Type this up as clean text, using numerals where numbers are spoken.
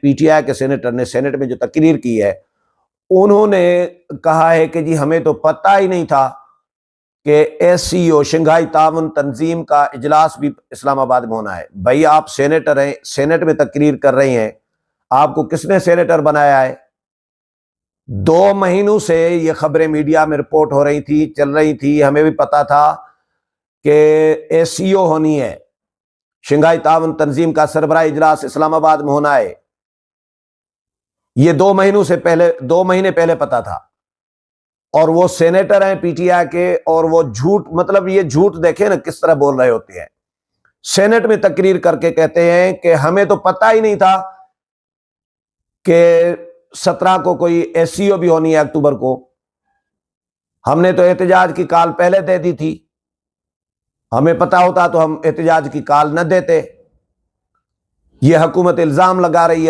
PTI के senator ने senate में जो तकरीर की है, उन्होंने कहा है कि जी हमें तो पता ही नहीं था कि एससीओ शंघाई ताउन तंजीम का इजलास भी इस्लामाबाद में होना है। भाई आप सेनेटर हैं, सेनेट में तकरीर कर रही हैं, आपको किसने सेनेटर बनाया है? 2 महीनों से ये खबरें मीडिया में रिपोर्ट हो रही थी, चल रही थी, हमें भी पता था कि एससीओ होनी है, शंघाई ताउन तंजीम का सरबराह इजलास इस्लामाबाद में होना है। ये 2 महीनों से पहले, 2 महीने पहले पता था। और वो सेनेटर हैं पीटीआई के, और वो झूठ, मतलब ये झूठ देखे ना किस तरह बोल रहे होते हैं। सेनेट में तकरीर करके कहते हैं कि हमें तो पता ही नहीं था कि 17 को कोई एससीओ भी होनी है अक्टूबर को, हमने तो एहतजाज की कॉल पहले दे दी थी, हमें पता होता तो हम एहतजाज की कॉल न देते। ये हुकूमत इल्जाम लगा रही है